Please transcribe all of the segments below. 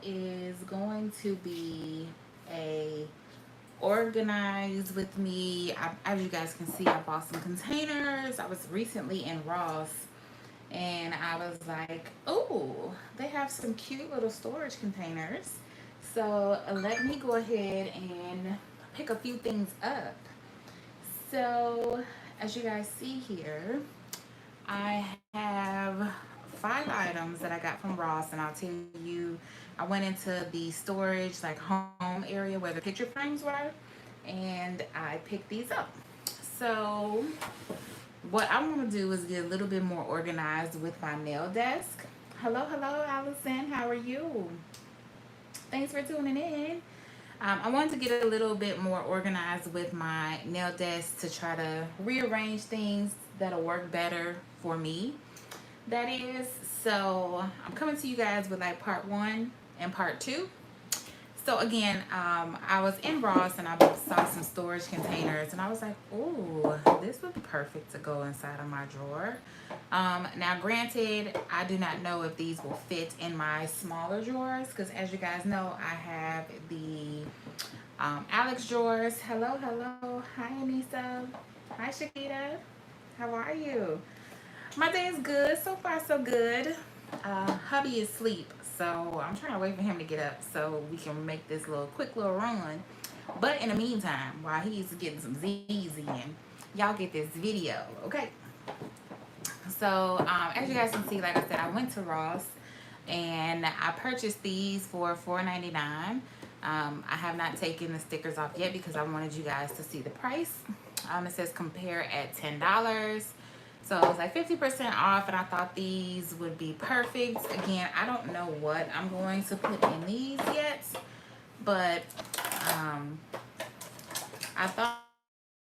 is going to be a organize with me. As you guys can see, I bought some containers. I was recently in Ross and I was like, oh, they have some cute little storage containers. So let me go ahead and pick a few things up. So as you guys see here, I have 5 items that I got from Ross, and I'll tell you, I went into the storage, like home area where the picture frames were, and I picked these up. So, what I want to do is get a little bit more organized with my nail desk. Hello, hello, Allison. How are you? Thanks for tuning in. I wanted to get a little bit more organized with my nail desk to try to rearrange things that'll work better for me. That is, so I'm coming to you guys with like part one and part two. So again, I was in Ross and I saw some storage containers and I was like, "Ooh, this would be perfect to go inside of my drawer." Now, granted, I do not know if these will fit in my smaller drawers because, as you guys know, I have the Alex drawers. Hello, hello. Hi, Anissa. Hi, Shakita. How are you? My day is good. So far, so good. Hubby is asleep, so I'm trying to wait for him to get up so we can make this quick little run. But in the meantime, while he's getting some Z's in, y'all get this video, okay? So as you guys can see, like I said, I went to Ross and I purchased these for $4.99. I have not taken the stickers off yet because I wanted you guys to see the price. It says compare at $10. So it was like 50% off, and I thought these would be perfect. Again, I don't know what I'm going to put in these yet, but I thought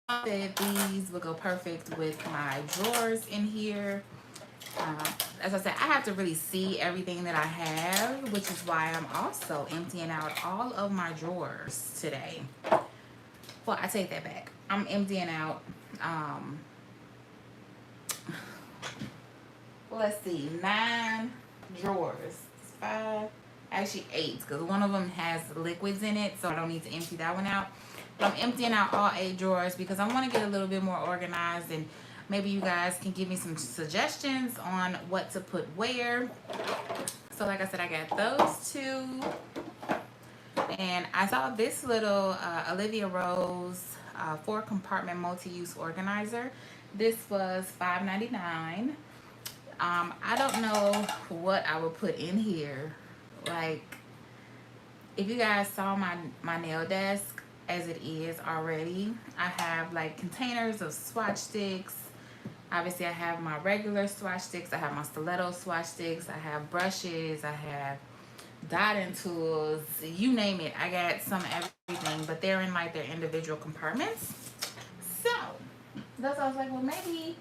that these would go perfect with my drawers in here. As I said, I have to really see everything that I have, which is why I'm also emptying out all of my drawers today. Well, I take that back. I'm emptying out let's see, 9 drawers. 5, actually 8, because one of them has liquids in it, so I don't need to empty that one out. But I'm emptying out all 8 drawers because I want to get a little bit more organized, and maybe you guys can give me some suggestions on what to put where. So like I said, I got those 2. And I saw this little Olivia Rose 4-compartment multi-use organizer. This was $5.99. I don't know what I would put in here. Like, if you guys saw my nail desk as it is already, I have like containers of Swatch sticks. Obviously, I have my regular Swatch sticks. I have my Stiletto Swatch sticks. I have brushes. I have dotting tools. You name it. I got some everything, but they're in like their individual compartments. So, that's why I was like, well, maybe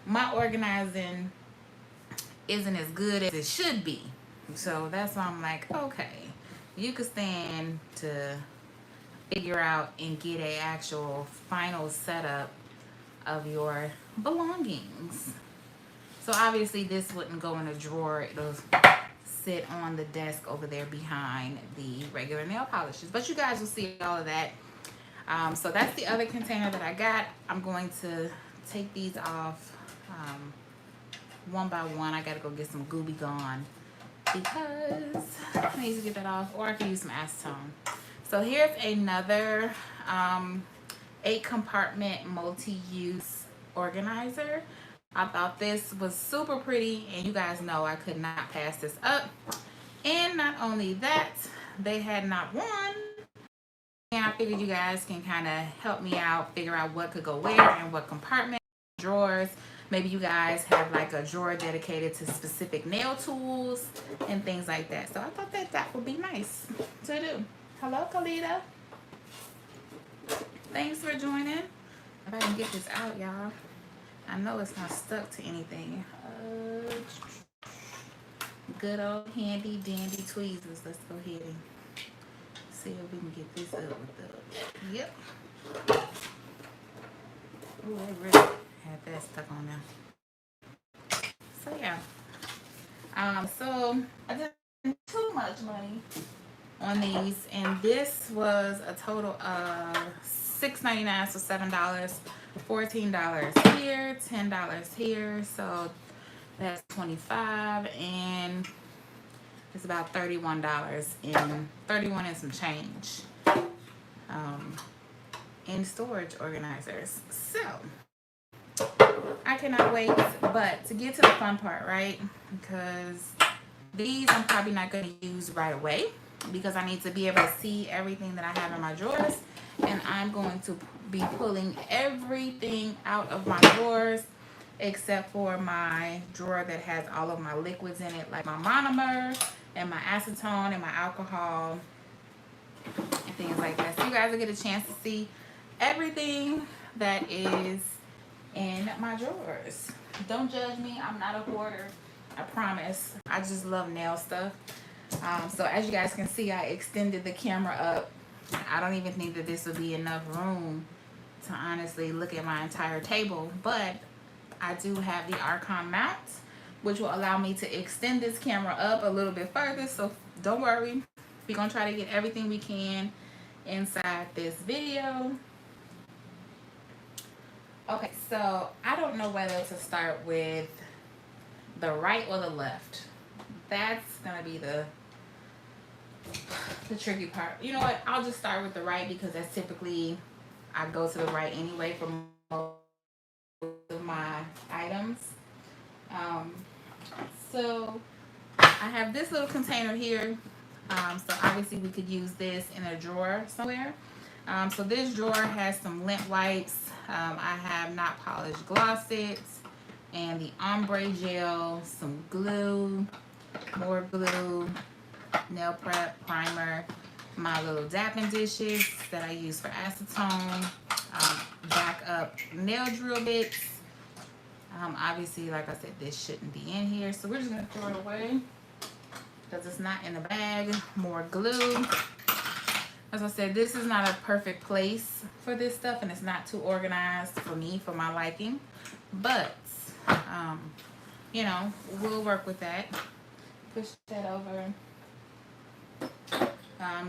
my organizing isn't as good as it should be. So that's why I'm like, okay, you could stand to figure out and get a actual final setup of your belongings. So obviously this wouldn't go in a drawer. It'll sit on the desk over there behind the regular nail polishes. But you guys will see all of that. So that's the other container that I got. I'm going to take these off one by one. I gotta go get some Gooby Gone because I need to get that off, or I can use some acetone. So here's another 8-compartment multi-use organizer. I thought this was super pretty, and you guys know I could not pass this up. And not only that, they had not one. And I figured you guys can kind of help me out, figure out what could go where and what compartment, drawers. Maybe you guys have like a drawer dedicated to specific nail tools and things like that. So I thought that would be nice to do. Hello, Kalita. Thanks for joining. If I can get this out, y'all. I know it's not stuck to anything. Good old handy dandy tweezers. Let's go ahead and see if we can get this up with the. Yep. Ooh, I really had that stuck on there. So yeah. So I just too much money on these, and this was a total of $6.99, so $7, $14 here, $10 here, so that's 25, and it's about $31 in 31 and some change in storage organizers. So I cannot wait, but to get to the fun part, right? Because these I'm probably not going to use right away because I need to be able to see everything that I have in my drawers, and I'm going to be pulling everything out of my drawers except for my drawer that has all of my liquids in it, like my monomer and my acetone and my alcohol and things like that. So you guys will get a chance to see everything that is in my drawers. Don't judge me. I'm not a hoarder. I promise. I just love nail stuff. So as you guys can see, I extended the camera up. I don't even think that this would be enough room to honestly look at my entire table, but I do have the Archon mount, which will allow me to extend this camera up a little bit further. So don't worry, we're gonna try to get everything we can inside this video. Okay, so I don't know whether to start with the right or the left. That's gonna be the tricky part. You know what? I'll just start with the right because that's typically, I go to the right anyway for most of my items. So I have this little container here. So obviously we could use this in a drawer somewhere. So this drawer has some lint wipes. I have not polished glossets and the ombre gel, some glue, more glue, nail prep, primer, my little dapping dishes that I use for acetone, backup nail drill bits. Obviously, like I said, this shouldn't be in here, so we're just gonna throw it away because it's not in the bag. More glue. As I said, this is not a perfect place for this stuff, and it's not too organized for me, for my liking, but you know, we'll work with that. Push that over.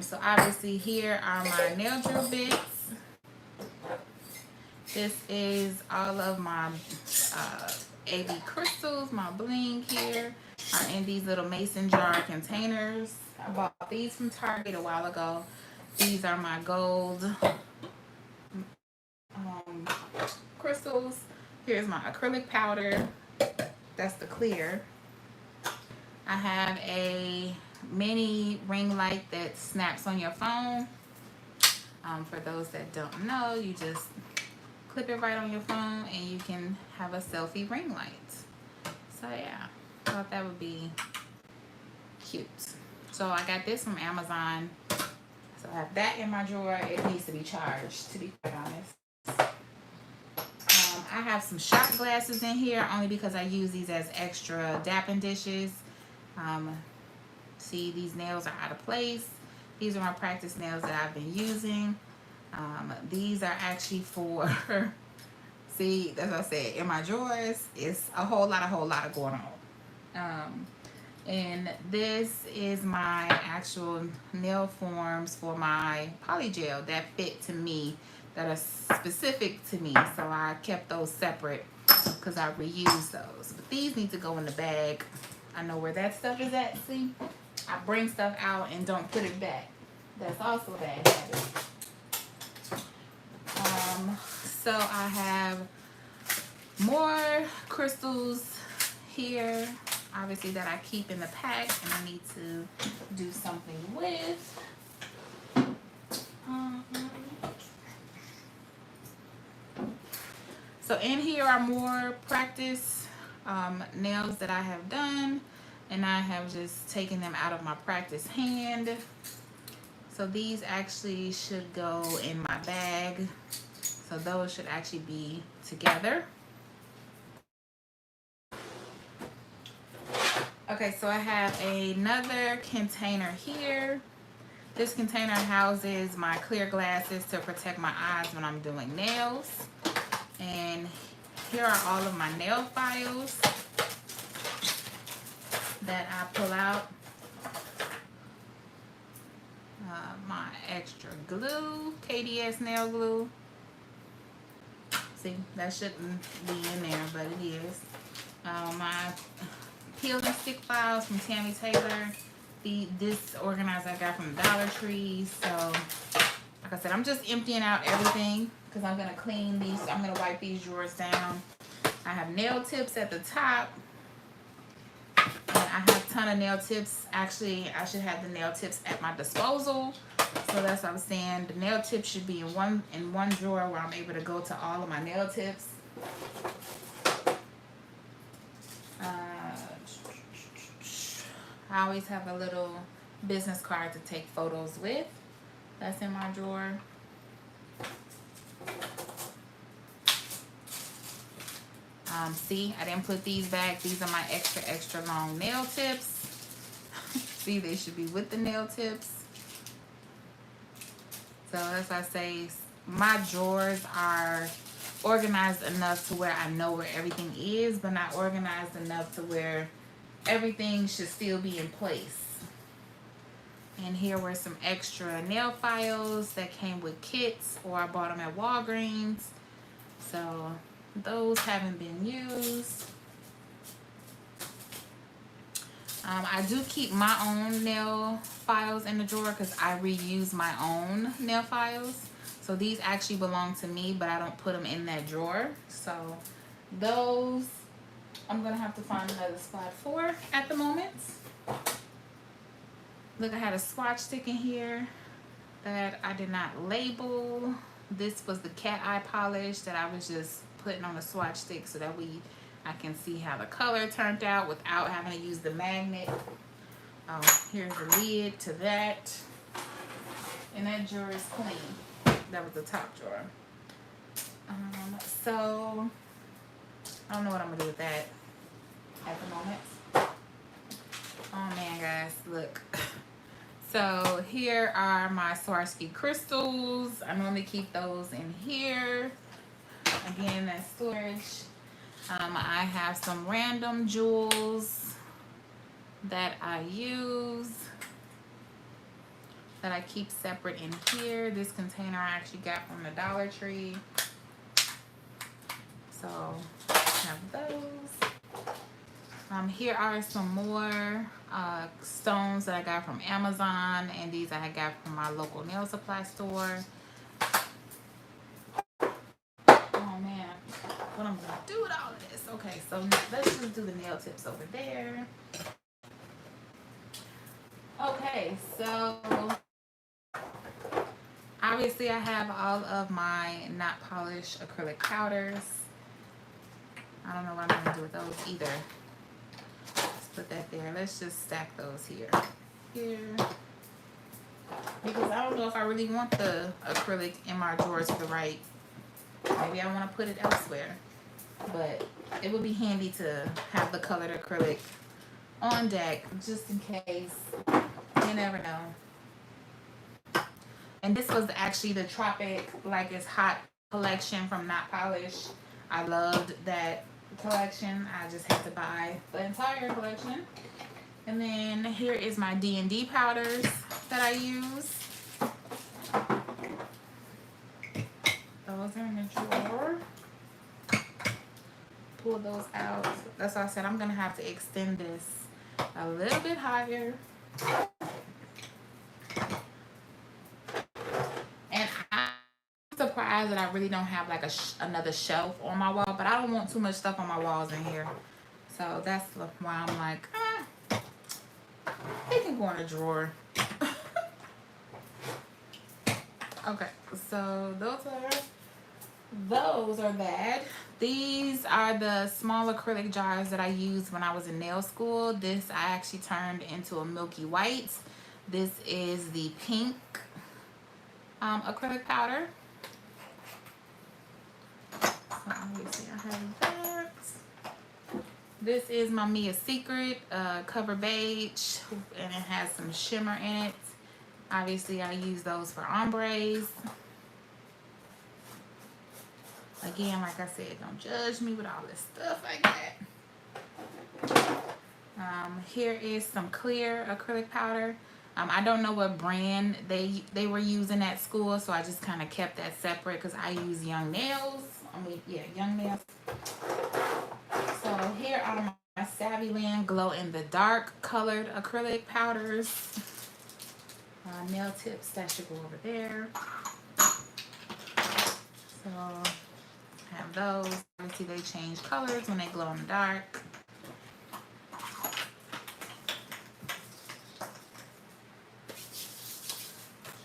So obviously here are my nail drill bits. This is all of my AB crystals. My bling here are in these little mason jar containers. I bought these from Target a while ago. These are my gold crystals. Here's my acrylic powder. That's the clear. I have a mini ring light that snaps on your phone. For those that don't know, you just clip it right on your phone and you can have a selfie ring light. So yeah, I thought that would be cute. So I got this from Amazon. So I have that in my drawer. It needs to be charged, to be quite honest. I have some shot glasses in here only because I use these as extra dapping dishes. See, these nails are out of place. These are my practice nails that I've been using. These are actually for, see, as I said, in my drawers, it's a whole lot of going on. And this is my actual nail forms for my poly gel that fit to me, that are specific to me. So I kept those separate because I reuse those. But these need to go in the bag. I know where that stuff is at, see? I bring stuff out and don't put it back. That's also a bad habit. So I have more crystals here, obviously, that I keep in the pack and I need to do something with. So in here are more practice nails that I have done, and I have just taken them out of my practice hand. So these actually should go in my bag. So those should actually be together. Okay, so I have another container here. This container houses my clear glasses to protect my eyes when I'm doing nails. And here are all of my nail files that I pull out. my extra glue, KDS nail glue. See, that shouldn't be in there, but it is. My peel and stick files from Tammy Taylor. This organizer I got from Dollar Tree. So, like I said, I'm just emptying out everything because I'm going to clean these. I'm going to wipe these drawers down. I have nail tips at the top. And I have a ton of nail tips. Actually, I should have the nail tips at my disposal. So that's what I was saying. The nail tips should be in one drawer where I'm able to go to all of my nail tips. I always have a little business card to take photos with. That's in my drawer. See, I didn't put these back. These are my extra long nail tips. See, they should be with the nail tips. So as I say, my drawers are organized enough to where I know where everything is, but not organized enough to where everything should still be in place. And here were some extra nail files that came with kits, or I bought them at Walgreens. So those haven't been used. I do keep my own nail files in the drawer because I reuse my own nail files. So these actually belong to me, but I don't put them in that drawer. So those I'm going to have to find another spot for at the moment. Look, I had a swatch stick in here that I did not label. This was the cat eye polish that I was just putting on a swatch stick so that I can see how the color turned out without having to use the magnet. Oh, here's the lid to that. And that drawer is clean. That was the top drawer. So, I don't know what I'm going to do with that at the moment. Oh man, guys, look. So, here are my Swarovski crystals. I normally keep those in here. Again, that's storage. I have some random jewels that I use that I keep separate in here. This container I actually got from the Dollar Tree. So I have those. Here are some more stones that I got from Amazon, and these I got from my local nail supply store. Oh man, what I'm gonna do with all of this? Okay, so let's just do the nail tips over there. Okay, so obviously I have all of my not polished acrylic powders. I don't know what I'm gonna do with those either. Let's put that there. Let's just stack those here. Because I don't know if I really want the acrylic in my drawer to the right. Maybe I want to put it elsewhere. But it would be handy to have the colored acrylic on deck just in case. You never know. And this was actually the Tropic Like It's Hot collection from Not Polished. I loved that collection. I just had to buy the entire collection. And then here is my D&D powders that I use. Those are in the drawer. Pull those out. That's why I said I'm going to have to extend this a little bit higher. And I'm surprised that I really don't have like another shelf on my wall, but I don't want too much stuff on my walls in here. So that's why I'm like, it can go in a drawer. Okay, so those are that. These are the small acrylic jars that I used when I was in nail school. This I actually turned into a milky white. This is the pink acrylic powder. So obviously I have that. This is my Mia Secret Cover Beige, and it has some shimmer in it. Obviously I use those for ombres. Again, like I said, don't judge me with all this stuff I got. Here is some clear acrylic powder. I don't know what brand they were using at school, so I just kind of kept that separate because I use Young Nails. Yeah, Young Nails. So here are my Savvy Land Glow in the Dark colored acrylic powders. Nail tips that should go over there. So I have those. Obviously they change colors when they glow in the dark.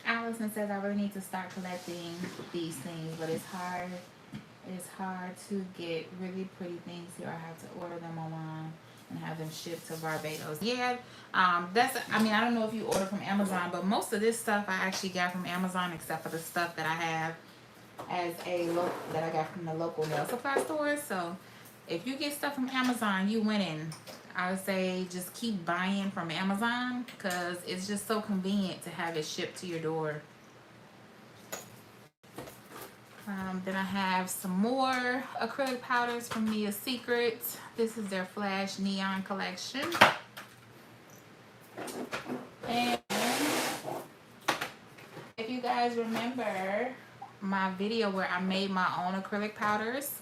Allison says I really need to start collecting these things, but it's hard. It's hard to get really pretty things here. I have to order them online and have them shipped to Barbados. Yeah, that's. I mean, I don't know if you order from Amazon, but most of this stuff I actually got from Amazon, except for the stuff that I have as that I got from the local nail supply stores. So if you get stuff from Amazon, you winning. I would say just keep buying from Amazon because it's just so convenient to have it shipped to your door. Then I have some more acrylic powders from Mia Secret. This is their Flash Neon collection. And if you guys remember my video where I made my own acrylic powders,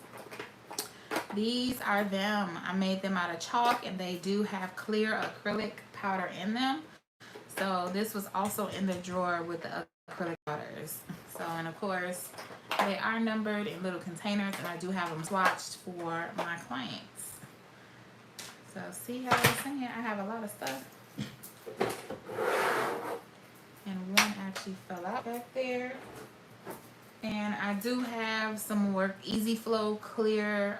these are them. I made them out of chalk and they do have clear acrylic powder in them. So this was also in the drawer with the acrylic powders. So, and of course, they are numbered in little containers and I do have them swatched for my clients. So see how I was saying I have a lot of stuff. And one actually fell out back there. And I do have some more Easy Flow clear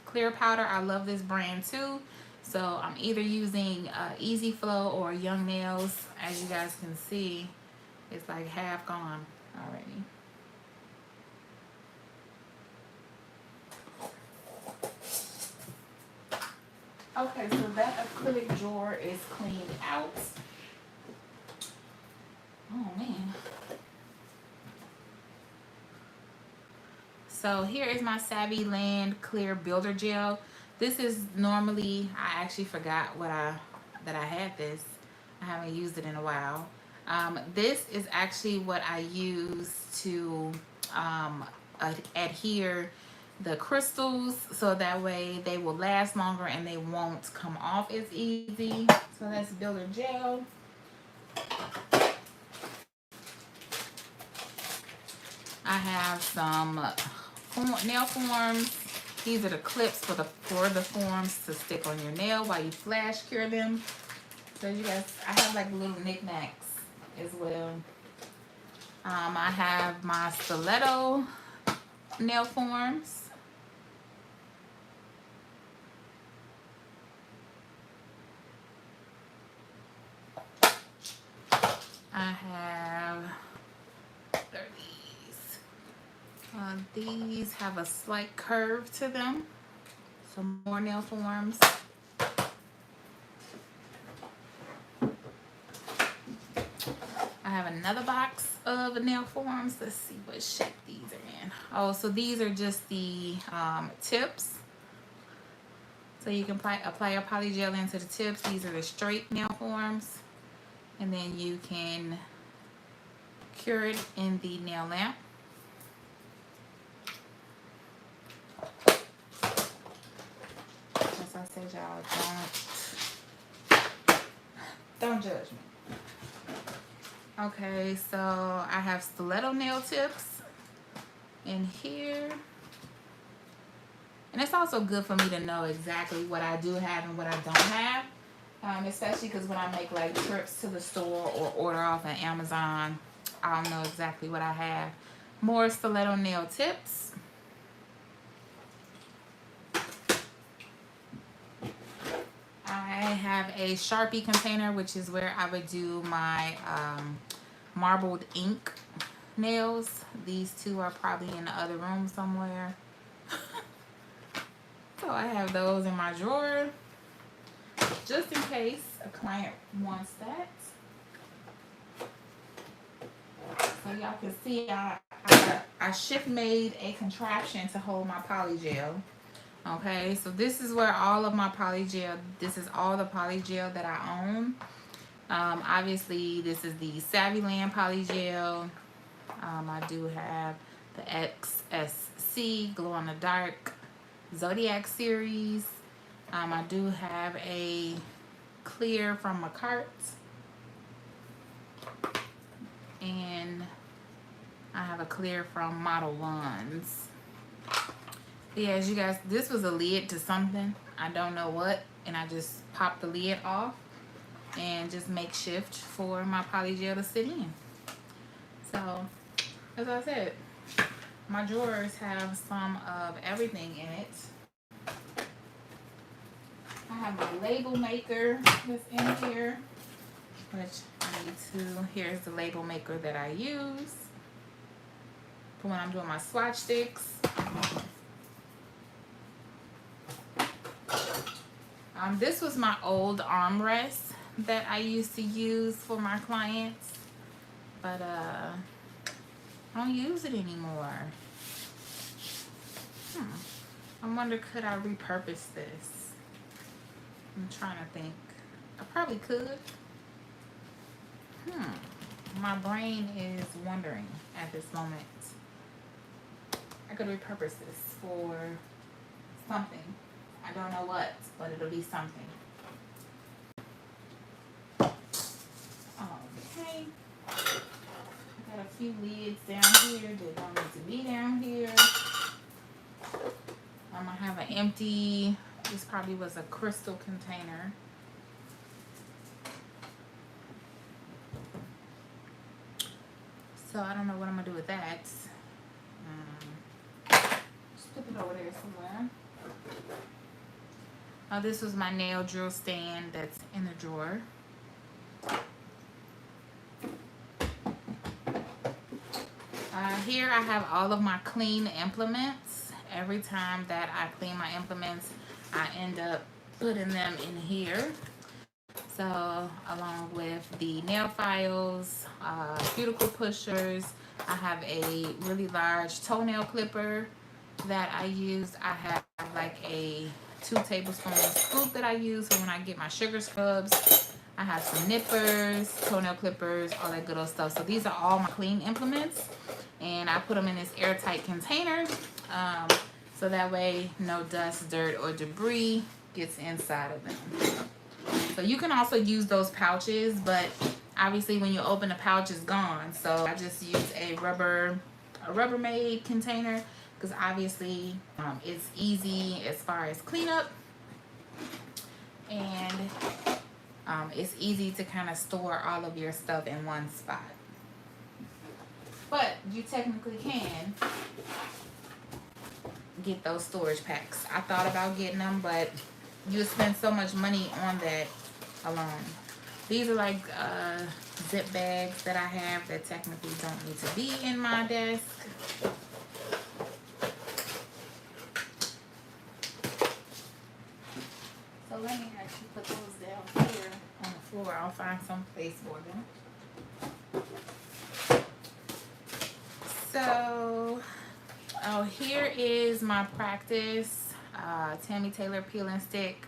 clear powder. I love this brand too. So I'm either using Easy Flow or Young Nails. As you guys can see, it's like half gone already. Okay, so that acrylic drawer is cleaned out. Oh man. So here is my Savvy Land Clear Builder Gel. This is normally, I actually forgot that I had this. I haven't used it in a while. This is actually what I use to adhere the crystals so that way they will last longer and they won't come off as easy. So that's Builder Gel. I have some nail forms. These are the clips for the forms to stick on your nail while you flash cure them. So you guys, I have like little knickknacks as well. I have my Stiletto nail forms. I have these have a slight curve to them. Some more nail forms. I have another box of nail forms. Let's see what shape these are in. Oh, so these are just the tips. So you can apply your poly gel into the tips. These are the straight nail forms. And then you can cure it in the nail lamp. As I said, y'all, don't judge me. Okay, so I have stiletto nail tips in here. And it's also good for me to know exactly what I do have and what I don't have. Especially because when I make like trips to the store or order off of Amazon, I don't know exactly what I have. More stiletto nail tips. I have a Sharpie container, which is where I would do my marbled ink nails. These two are probably in the other room somewhere. So I have those in my drawer, just in case a client wants that. So y'all can see I shift made a contraption to hold my poly gel. Okay, so this is where all of my poly gel, this is all the poly gel that I own. Obviously, this is the Savvyland Polygel. I do have the XSC Glow in the Dark Zodiac series. I do have a clear from Macart, and I have a clear from Model Ones. Yeah, as you guys, this was a lid to something. I don't know what, and I just popped the lid off and just makeshift for my polygel to sit in. So, as I said, my drawers have some of everything in it. I have my label maker that's in here, which I need to, here's the label maker that I use for when I'm doing my swatch sticks. This was my old armrest that I used to use for my clients, but I don't use it anymore. I wonder, could I repurpose this? I'm trying to think. I probably could. My brain is wondering at this moment. I could repurpose this for something. I don't know what, but it'll be something. Okay. I got a few lids down here that don't need to be down here. I'm gonna have an empty, this probably was a crystal container. So I don't know what I'm gonna do with that. Just put it over there somewhere. This was my nail drill stand that's in the drawer. Here I have all of my clean implements. Every time that I clean my implements, I end up putting them in here. So along with the nail files, cuticle pushers, I have a really large toenail clipper that I use. I have like a 2 tablespoon scoop that I use for when I get my sugar scrubs. I have some nippers, toenail clippers, all that good old stuff. So these are all my clean implements, and I put them in this airtight container, so that way no dust, dirt, or debris gets inside of them. So you can also use those pouches, but obviously when you open the pouch, it's gone. So I just use a Rubbermaid container, because obviously it's easy as far as cleanup, and it's easy to kind of store all of your stuff in one spot. But you technically can get those storage packs. I thought about getting them, but you spend so much money on that alone. These are like zip bags that I have that technically don't need to be in my desk. So let me actually put those down here on the floor. I'll find some place for them. So, here is my practice Tammy Taylor peel and stick.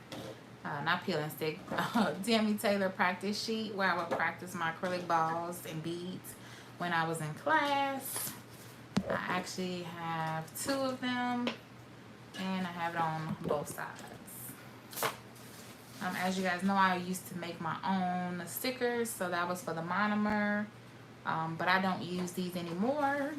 Not peel and stick, Tammy Taylor practice sheet, where I would practice my acrylic balls and beads when I was in class. I actually have 2 of them, and I have it on both sides. As you guys know, I used to make my own stickers, so that was for the monomer, but I don't use these anymore.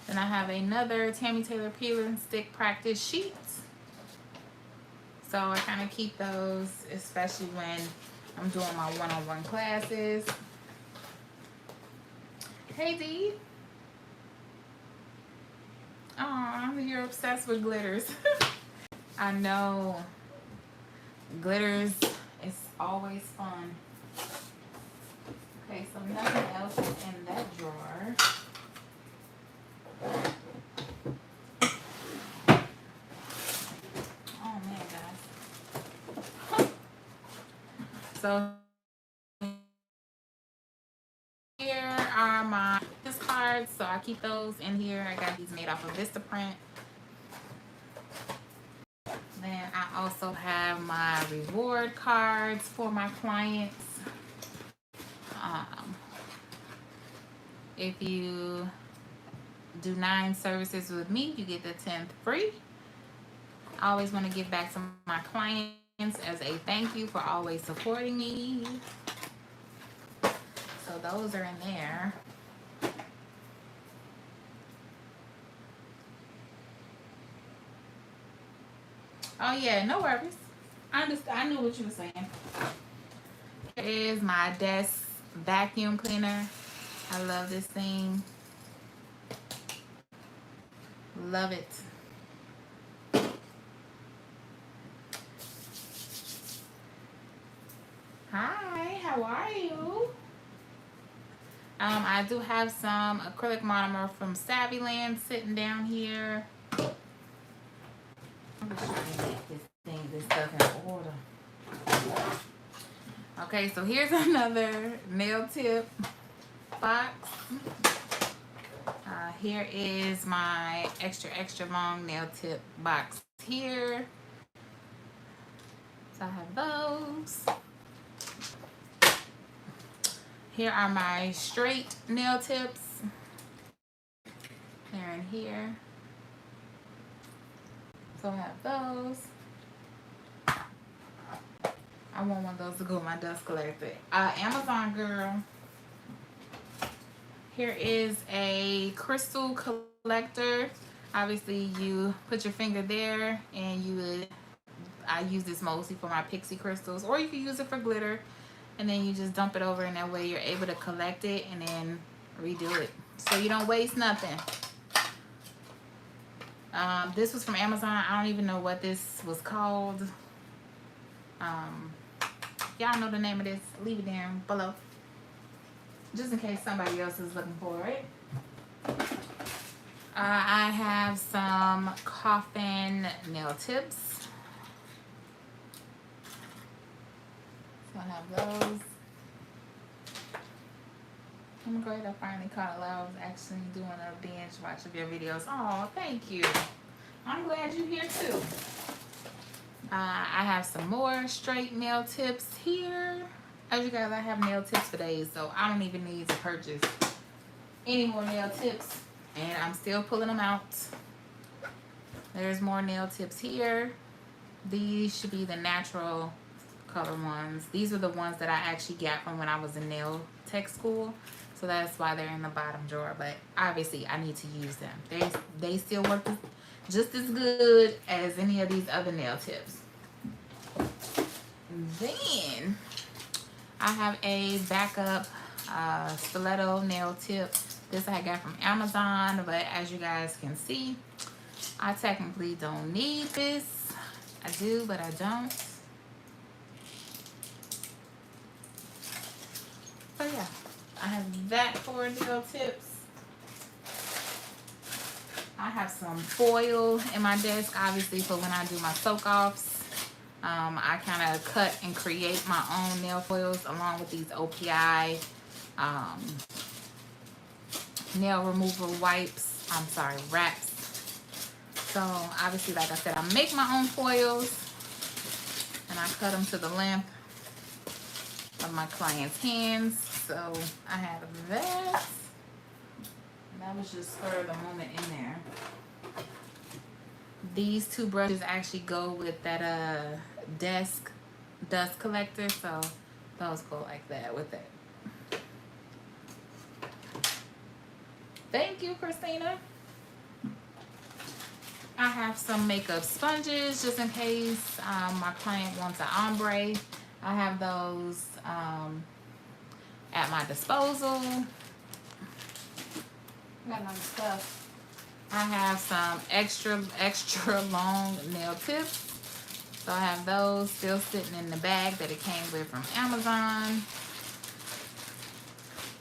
Then I have another Tammy Taylor peel and stick practice sheet. So I kind of keep those, especially when I'm doing my one-on-one classes. Hey, Dee. Aw, you're obsessed with glitters. I know. Glitters is always fun. Okay, so nothing else is in that drawer. Oh man, guys. So here are my business cards. So I keep those in here. I got these made off of Vistaprint. Then I also have my reward cards for my clients. Um, if you do 9 services with me, you get the 10th free. I always want to give back to my clients as a thank you for always supporting me. So those are in there. Oh yeah, no worries. I knew what you were saying. Here is my desk vacuum cleaner. I love this thing. Love it. Hi, how are you? I do have some acrylic monomer from Savvyland sitting down here. I'm just trying to get this stuff in order. Okay, so here's another nail tip box. Here is my extra long nail tip box here. So I have those. Here are my straight nail tips. They're in here. So I have those. I want one of those to go in my dust collector. Amazon girl. Here is a crystal collector. Obviously, you put your finger there, and you would. I use this mostly for my pixie crystals, or you can use it for glitter, and then you just dump it over, and that way you're able to collect it and then redo it, so you don't waste nothing. This was from Amazon. I don't even know what this was called. Y'all know the name of this, leave it down below, just in case somebody else is looking for it. I have some coffin nail tips. So I have those. I'm great. I finally caught it. I was actually doing a binge watch of your videos. Oh, thank you. I'm glad you're here too. I have some more straight nail tips here. As you guys, I have nail tips for days, so I don't even need to purchase any more nail tips, and I'm still pulling them out. There's more nail tips here. These should be the natural color ones. These are the ones that I actually got from when I was in nail tech school, so that's why they're in the bottom drawer, but obviously I need to use them. They still work just as good as any of these other nail tips. Then I have a backup stiletto nail tip. This I got from Amazon, but as you guys can see, I technically don't need this. I do, but I don't. So yeah, I have that for nail tips. I have some foil in my desk, obviously, for when I do my soak-offs. I kind of cut and create my own nail foils along with these OPI nail removal wipes. I'm sorry, wraps. So obviously, like I said, I make my own foils and I cut them to the length of my client's hands. So I have that. That was just for the moment in there. These two brushes actually go with that desk dust collector, so those go like that with it. Thank you, Christina. I have some makeup sponges just in case my client wants an ombre. I have those at my disposal. Got other stuff. I have some extra long nail tips. So I have those still sitting in the bag that it came with from Amazon.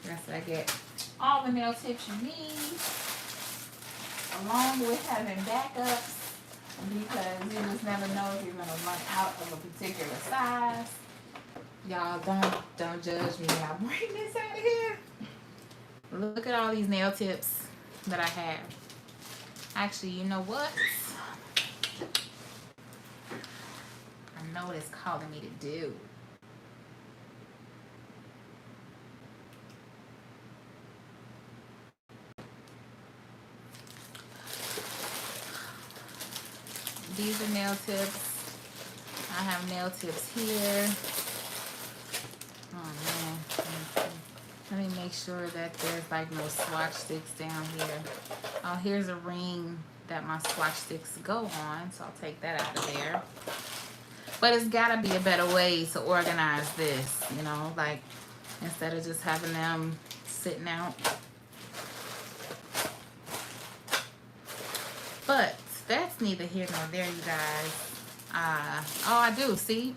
Yes, I get all the nail tips you need, along with having backups, because you just never know if you're gonna run out of a particular size. Y'all don't judge me. I'll bring this out of here. Look at all these nail tips that I have. Actually, you know what? know what it's calling me to do. These are nail tips. I have nail tips here. Oh man. Let me make sure that there's like no swatch sticks down here. Oh, here's a ring that my swatch sticks go on, so I'll take that out of there. But it's gotta be a better way to organize this, you know, like instead of just having them sitting out. But that's neither here nor there, you guys. Oh, I do, see?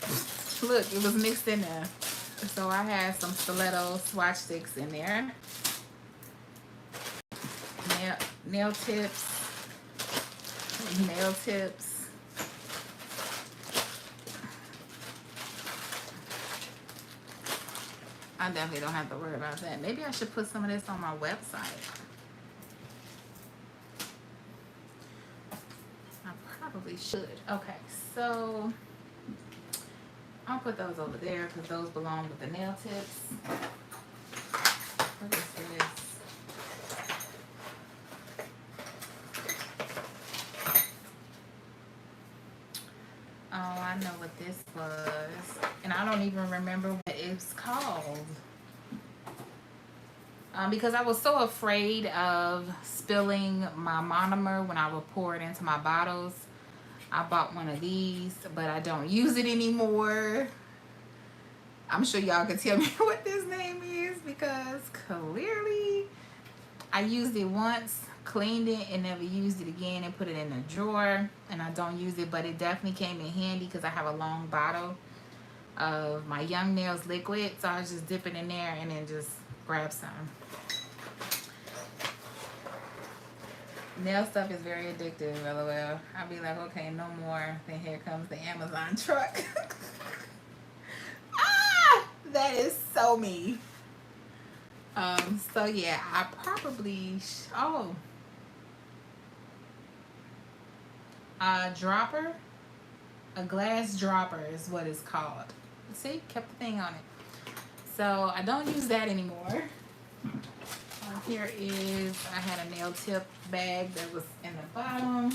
Look, it was mixed in there. So I had some Stiletto swatch sticks in there. Nail tips. Nail tips. I definitely don't have to worry about that. Maybe I should put some of this on my website. I probably should. Okay, so I'll put those over there because those belong with the nail tips. What is this? Oh, I know what this was. And I don't even remember what it's called. Because I was so afraid of spilling my monomer when I would pour it into my bottles. I bought one of these, but I don't use it anymore. I'm sure y'all can tell me what this name is because clearly I used it once, cleaned it, and never used it again and put it in a drawer. And I don't use it, but it definitely came in handy because I have a long bottle of my Young Nails liquid. So I was just dip it in there and then just grab some. Nail stuff is very addictive, LOL. I'll be like, okay, no more. Then here comes the Amazon truck. Ah, that is so me. So yeah, I probably, dropper, a glass dropper is what it's called. See, kept the thing on it. So I don't use that anymore. Here is, I had a nail tip bag that was in the bottom.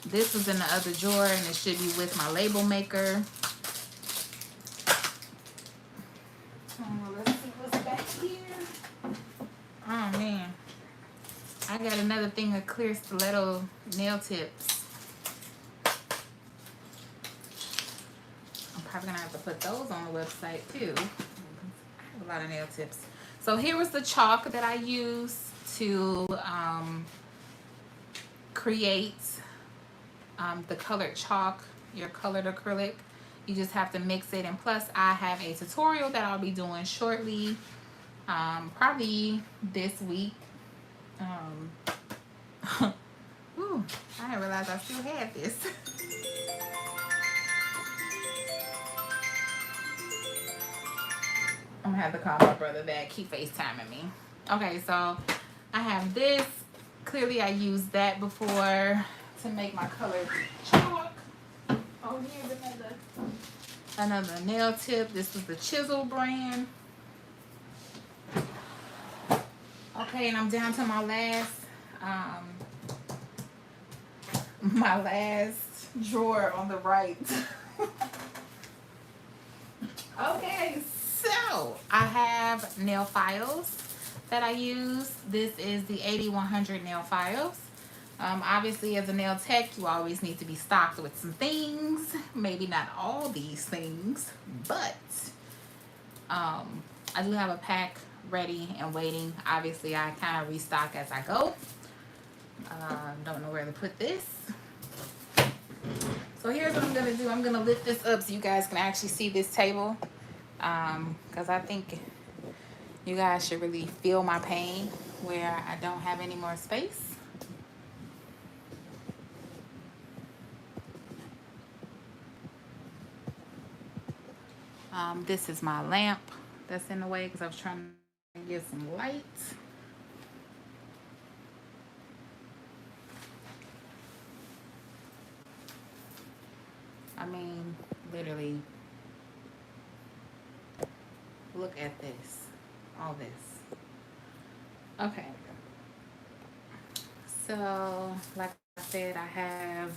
This was in the other drawer and it should be with my label maker. Let's see what's back here. Oh man. I got another thing of clear stiletto nail tips. I'm probably gonna have to put those on the website too. I have a lot of nail tips. So here was the chalk that I used to create the colored chalk, your colored acrylic. You just have to mix it, and plus I have a tutorial that I'll be doing shortly, probably this week. Ooh, I didn't realize I still had this. I'm gonna have to call my brother back. He FaceTiming me. Okay, so I have this. Clearly I used that before to make my colored chalk. Oh, here's another nail tip. This was the Chisel brand. Okay, and I'm down to my last drawer on the right. Okay, so I have nail files that I use. This is the 8100 nail files. Obviously, as a nail tech, you always need to be stocked with some things. Maybe not all these things, but I do have a pack ready and waiting. Obviously, I kind of restock as I go. Don't know where to put this. So here's what I'm going to do. I'm going to lift this up so you guys can actually see this table. Because I think you guys should really feel my pain where I don't have any more space. This is my lamp that's in the way because I was trying to get some light. I mean, literally, look at this. All this. Okay. So, like I said, I have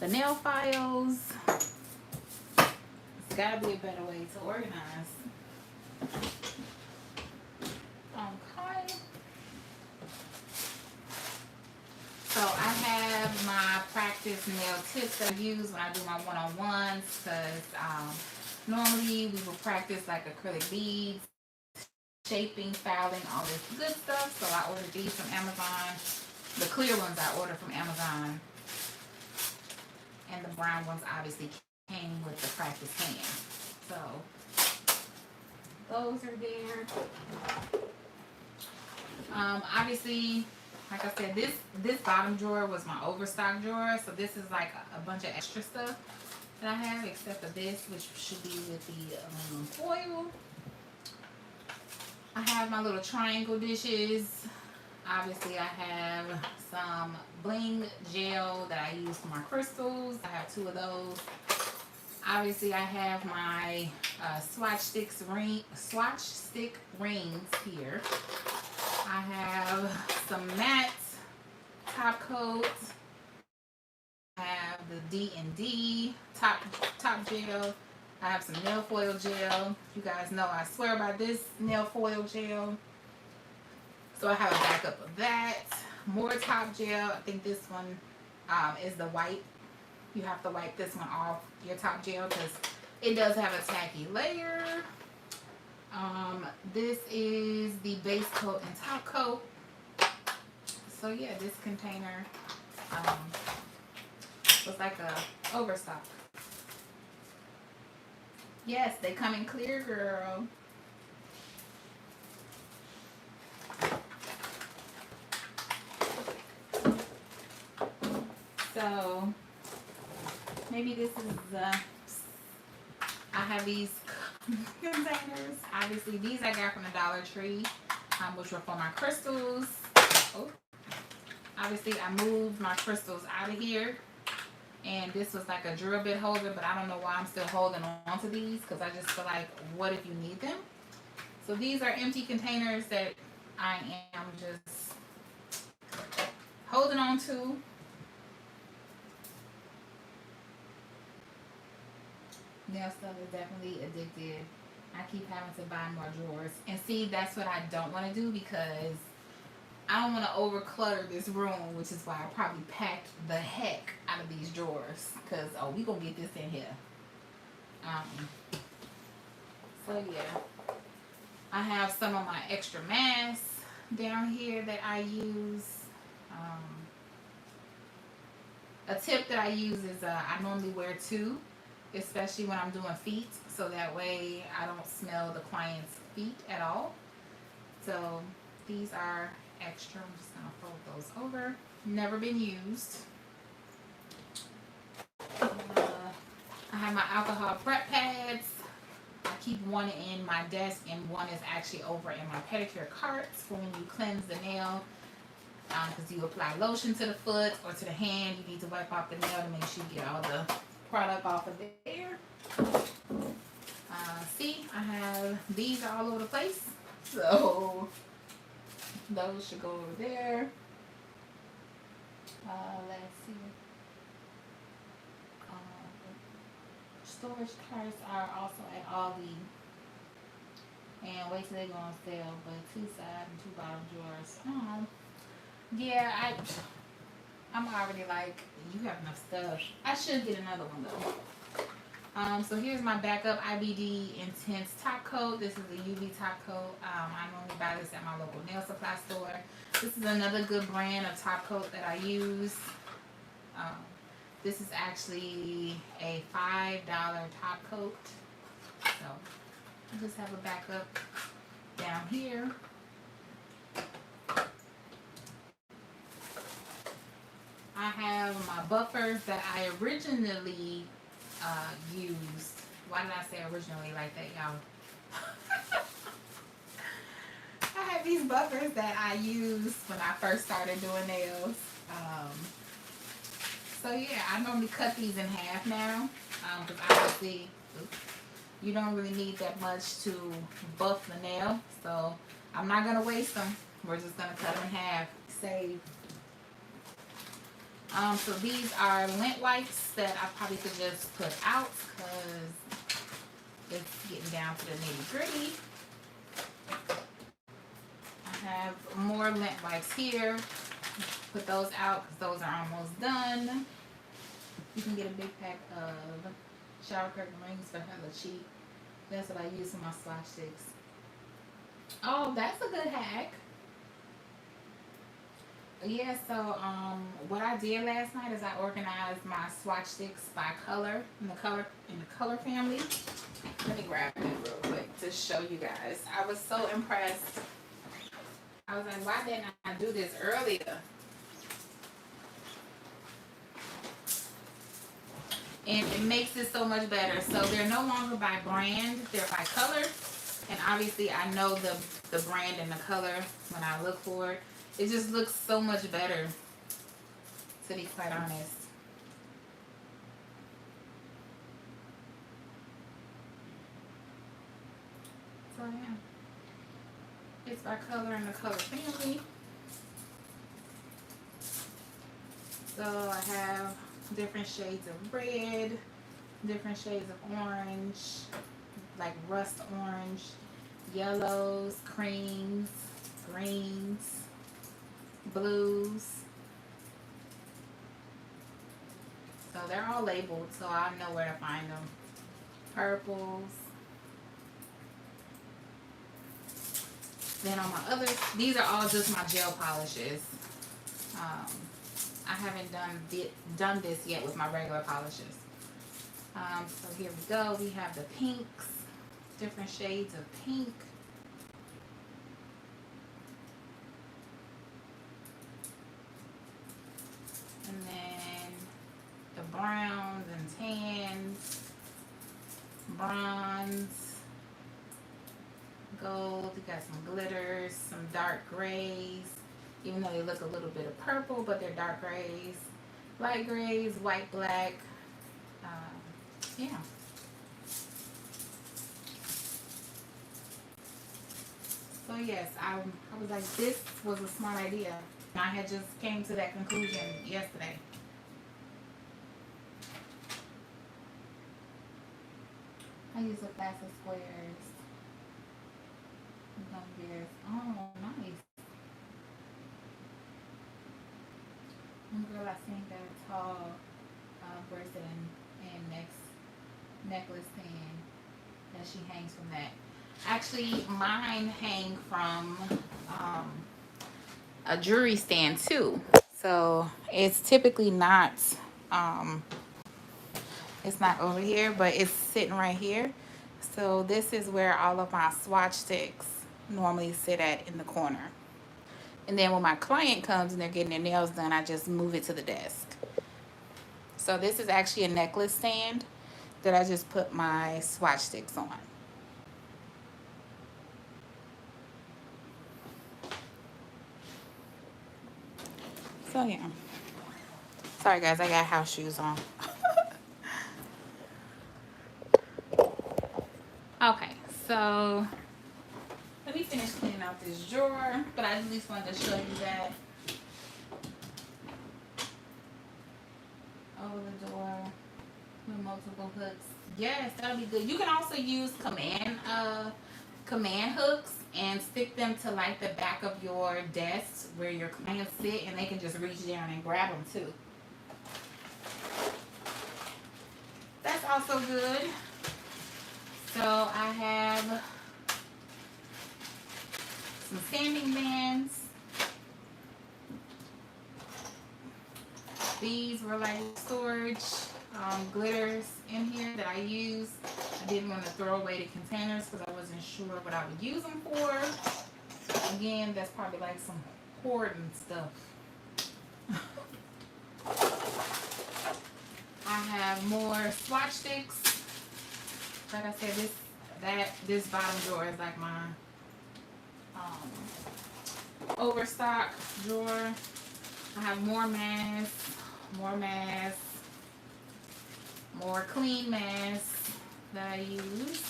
the nail files. It's gotta be a better way to organize. Okay. So I have my practice nail tips that I use when I do my one-on-ones, because normally we will practice like acrylic beads, shaping, filing, all this good stuff. So I ordered these from Amazon. The clear ones I ordered from Amazon, and the brown ones obviously came with the practice hand. So those are there. Obviously, like I said, this bottom drawer was my overstock drawer, so this is like a bunch of extra stuff that I have, except for this, which should be with the aluminum foil. I have my little triangle dishes. Obviously, I have some bling gel that I use for my crystals. I have 2 of those. Obviously, I have my Swatch stick rings here. I have some matte top coats. I have the D&D top gel. I have some nail foil gel. You guys know I swear by this nail foil gel. So I have a backup of that. More top gel. I think this one is the white. You have to wipe this one off your top gel because it does have a tacky layer. This is the base coat and top coat. So yeah, this container was like a overstock. Yes, they come in clear, girl. So maybe this is I have these containers. Obviously, these I got from the Dollar Tree, which were for my crystals. Oh. Obviously, I moved my crystals out of here, and this was like a drill bit holder, but I don't know why I'm still holding on to these, because I just feel like, what if you need them? So these are empty containers that I am just holding on to. Nail stuff is definitely addictive. I keep having to buy more drawers. And see, that's what I don't want to do, because I don't want to overclutter this room, which is why I probably packed the heck out of these drawers. Because, oh, we going to get this in here. So, yeah. I have some of my extra masks down here that I use. A tip that I use is I normally wear 2. Especially when I'm doing feet, so that way I don't smell the client's feet at all. So these are extra. I'm just gonna fold those over. Never been used. I have my alcohol prep pads. I keep one in my desk and one is actually over in my pedicure carts for when you cleanse the nail. Because you apply lotion to the foot or to the hand, you need to wipe off the nail to make sure you get all the product off of there. See, I have these all over the place, so those should go over there. Let's see. Storage carts are also at Aldi, and wait till they go on sale. But 2 side and 2 bottom drawers. Yeah, I'm already like, you have enough stuff. I should get another one though. So here's my backup IBD Intense top coat. This is the UV top coat. I normally buy this at my local nail supply store. This is another good brand of top coat that I use. This is actually a $5 top coat. So I just have a backup down here. I have my buffers that I originally used. Why did I say originally like that, y'all? I have these buffers that I used when I first started doing nails. So yeah, I normally cut these in half now. Because obviously You don't really need that much to buff the nail, so I'm not gonna waste them. We're just gonna cut them in half. Save. So these are lint wipes that I probably could just put out because it's getting down to the nitty gritty. I have more lint wipes here. Put those out because those are almost done. You can get a big pack of shower curtain rings for hella cheap. That's what I use for my Swatch sticks. Oh, that's a good hack. Yeah, so what I did last night is I organized my Swatch sticks by color in the color family. Let me grab it real quick to show you guys. I was so impressed. I was like, why didn't I do this earlier? And it makes it so much better. So they're no longer by brand, they're by color. And obviously I know the brand and the color when I look for it. It just looks so much better, to be quite honest. So yeah, it's by color in the color family. So I have different shades of red, different shades of orange, like rust orange, yellows, creams, greens, blues. So they're all labeled, so I know where to find them. Purples. Then on my others, these are all just my gel polishes. I haven't done this yet with my regular polishes. So here we go. We have the pinks, different shades of pink. And then the browns and tans, bronze, gold. We got some glitters, some dark grays, even though they look a little bit of purple, but they're dark grays, light grays, white, black. Yeah. So yes, I was like, this was a smart idea. I had just came to that conclusion yesterday. I use a plastic squares. Oh, nice. Girl, I seen that tall bracelet and necklace stand that she hangs from that. Actually, mine hang from a jewelry stand too. So it's typically not, it's not over here, but it's sitting right here. So this is where all of my swatch sticks normally sit at, in the corner. And then when my client comes and they're getting their nails done, I just move it to the desk. So this is actually a necklace stand that I just put my swatch sticks on. So yeah. Sorry guys, I got house shoes on. Okay, so let me finish cleaning out this drawer, but I at least wanted to show you that. Over the door with multiple hooks. Yes, that'll be good. You can also use command hooks and stick them to like the back of your desk where your clients sit, and they can just reach down and grab them too. That's also good. So I have some sanding bands. These were like storage glitters in here that I use. I didn't want to throw away the containers because I wasn't sure what I would use them for. Again, that's probably like some hoarding stuff. I have more swatch sticks. Like I said, this bottom drawer is like my overstock drawer. I have more masks, more clean masks. that I use.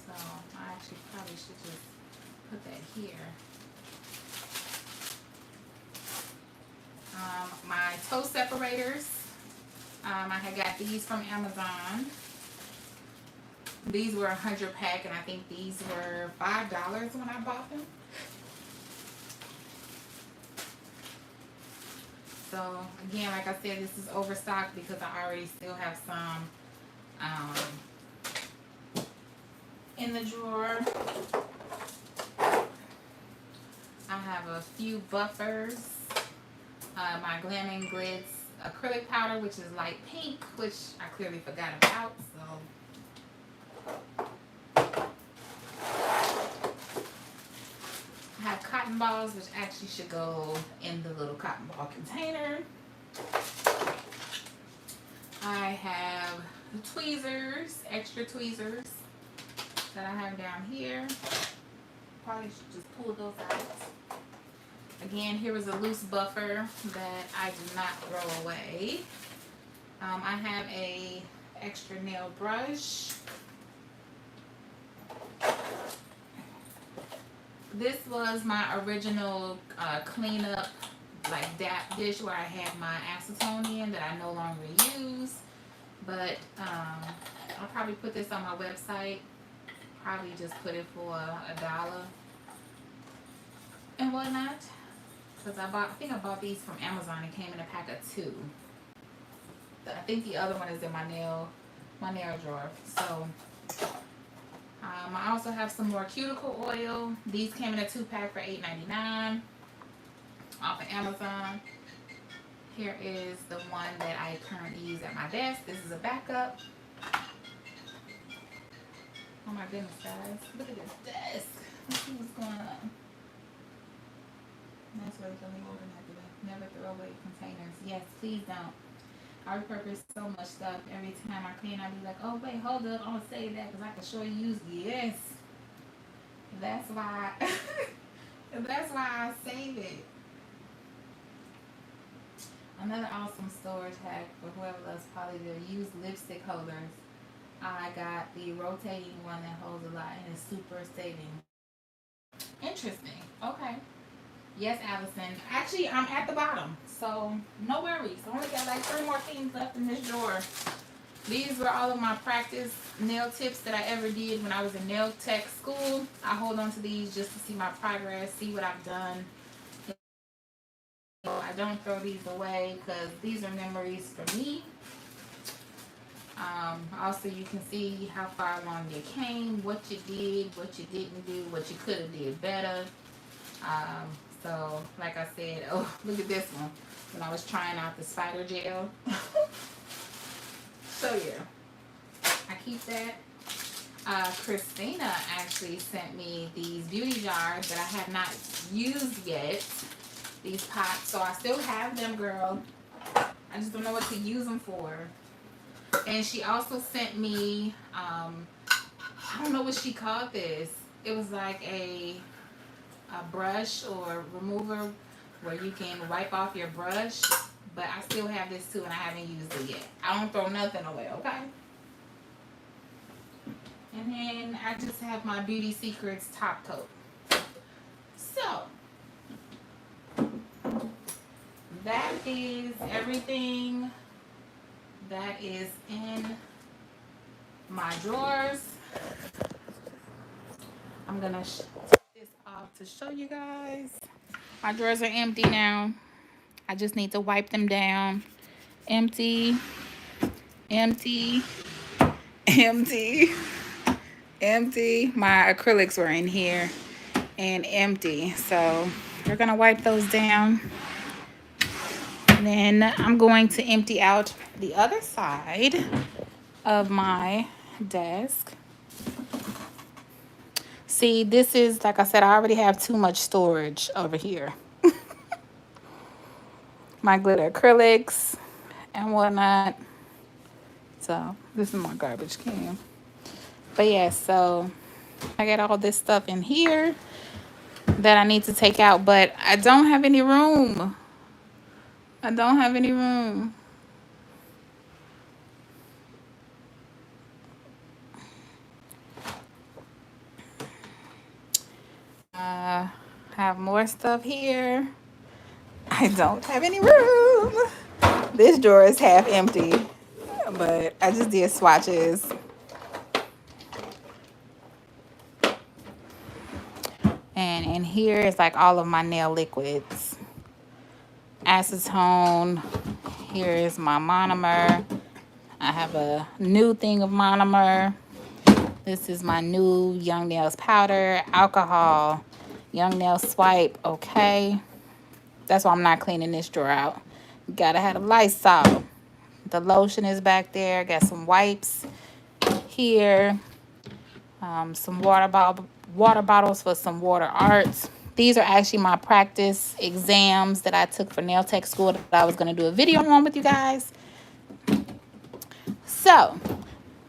So I actually probably should just put that here. My toe separators. I had got these from Amazon. These were 100 pack, and I think these were $5 when I bought them. So again, like I said, this is overstocked because I already still have some in the drawer. I have a few buffers. My Glam and Glitz acrylic powder, which is light pink, which I clearly forgot about. So I have cotton balls, which actually should go in the little cotton ball container. I have the tweezers, extra tweezers that I have down here. Probably should just pull those out. Again, here is a loose buffer that I do not throw away. I have a extra nail brush. This was my original cleanup like DAP dish where I had my acetone in that I no longer use. But I'll probably put this on my website. Probably just put it for $1 and whatnot. Because I think I bought these from Amazon. It came in a pack of 2. I think the other one is in my nail drawer. So I also have some more cuticle oil. These came in a 2-pack for $8.99 off of Amazon. Here is the one that I currently use at my desk. This is a backup. Oh my goodness, guys. Look at this desk. Let's see what's going on. That's what it's only holding at the never throw away containers. Yes, please don't. I repurpose so much stuff. Every time I clean, I'll be like, oh wait, hold up, I'm gonna save that because I can sure use it. Yes. That's why that's why I save it. Another awesome storage hack for whoever loves polyvinyl. Use lipstick holders. I got the rotating one that holds a lot and is super saving. Interesting. Okay. Yes, Allison. Actually, I'm at the bottom, so no worries. I only got like 3 more things left in this drawer. These were all of my practice nail tips that I ever did when I was in nail tech school. I hold on to these just to see my progress, see what I've done. I don't throw these away because these are memories for me. Also, you can see how far along you came, what you did, what you didn't do, what you could have did better. So, like I said, oh, look at this one. When I was trying out the spider gel. So, yeah. I keep that. Christina actually sent me these beauty jars that I have not used yet. These pots. So, I still have them, girl. I just don't know what to use them for. And she also sent me, I don't know what she called this. It was like a brush or remover where you can wipe off your brush, but I still have this too and I haven't used it yet. I don't throw nothing away, okay? And then I just have my Beauty Secrets top coat. So that is everything that is in my drawers. I'm gonna this off to show you guys. My drawers are empty now. I just need to wipe them down. Empty, empty, empty, empty. My acrylics were in here and empty. So we're gonna wipe those down. And then I'm going to empty out the other side of my desk. See, this is, like I said, I already have too much storage over here. My glitter acrylics and whatnot. So, this is my garbage can. But yeah, so I got all this stuff in here that I need to take out, but I don't have any room. I don't have any room. have more stuff here. I don't have any room. This drawer is half empty, but I just did swatches. And in here is like all of my nail liquids. Acetone. Here is my monomer. I have a new thing of monomer. This is my new Young Nails powder, alcohol, Young Nail swipe, okay. That's why I'm not cleaning this drawer out. Gotta have a Lysol. The lotion is back there. Got some wipes here. Some water bottles for some water arts. These are actually my practice exams that I took for nail tech school that I was going to do a video on with you guys. So,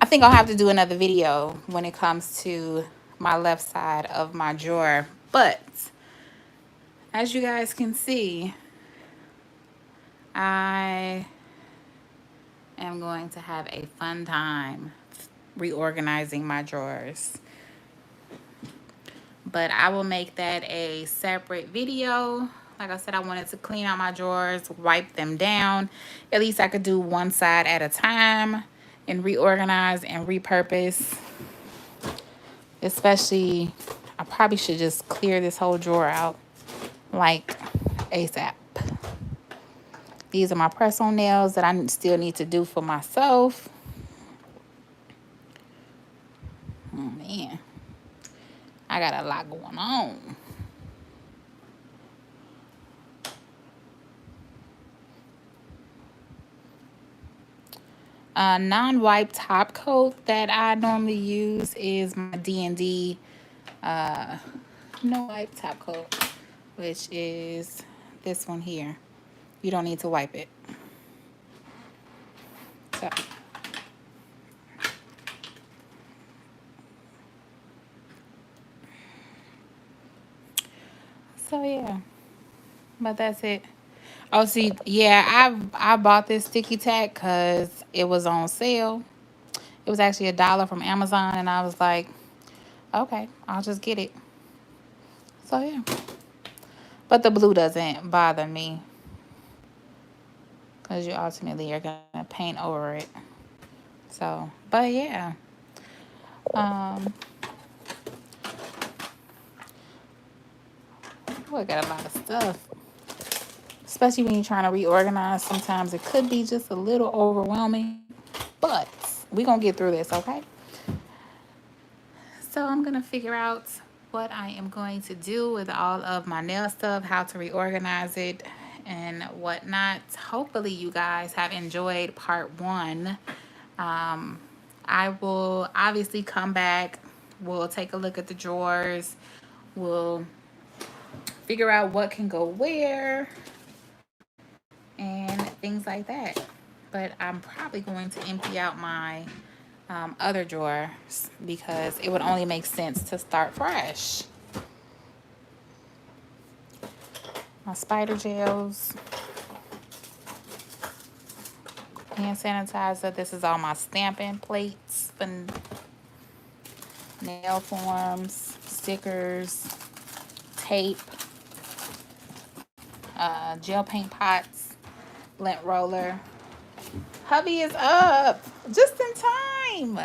I think I'll have to do another video when it comes to my left side of my drawer. But, as you guys can see, I am going to have a fun time reorganizing my drawers. But I will make that a separate video. Like I said, I wanted to clean out my drawers, wipe them down. At least I could do one side at a time and reorganize and repurpose. Especially, I probably should just clear this whole drawer out like ASAP. These are my press-on nails that I still need to do for myself. Oh, man. I got a lot going on. Non-wipe top coat that I normally use is my D&D no wipe top coat, which is this one here. You don't need to wipe it. So yeah, but that's it. Oh, see, yeah, I bought this sticky tack because it was on sale. It was actually $1 from Amazon, and I was like, okay, I'll just get it. So yeah, but the blue doesn't bother me because you ultimately are gonna paint over it. So, but yeah, I got a lot of stuff. Especially when you're trying to reorganize, sometimes it could be just a little overwhelming. But we're going to get through this, okay? So I'm going to figure out what I am going to do with all of my nail stuff, how to reorganize it, and whatnot. Hopefully you guys have enjoyed part 1. I will obviously come back. We'll take a look at the drawers. We'll figure out what can go where and things like that. But I'm probably going to empty out my other drawers because it would only make sense to start fresh. My spider gels, hand sanitizer. This is all my stamping plates for nail forms, stickers, tape, gel paint pots, lint roller. Hubby is up just in time.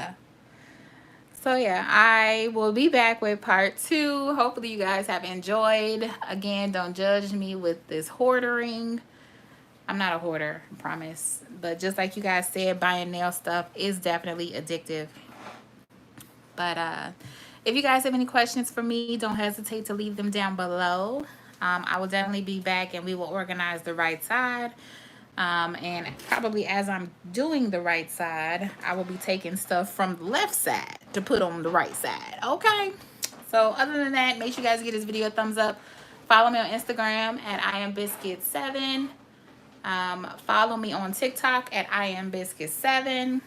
So yeah, I will be back with part 2. Hopefully you guys have enjoyed. Again, don't judge me with this hoarding. I'm not a hoarder, I promise. But just like you guys said, buying nail stuff is definitely addictive. But if you guys have any questions for me, don't hesitate to leave them down below. I will definitely be back and we will organize the right side. And probably as I'm doing the right side, I will be taking stuff from the left side to put on the right side. Okay. So other than that, make sure you guys give this video a thumbs up. Follow me on Instagram at IamBiscuit7. Follow me on TikTok at IamBiscuit7.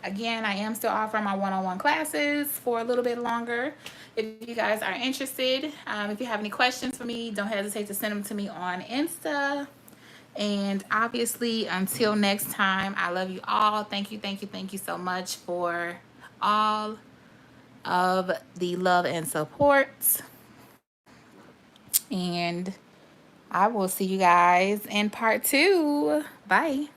Again, I am still offering my one-on-one classes for a little bit longer. If you guys are interested, if you have any questions for me, don't hesitate to send them to me on Insta. And obviously, until next time, I love you all. Thank you so much for all of the love and support. And I will see you guys in part 2. Bye.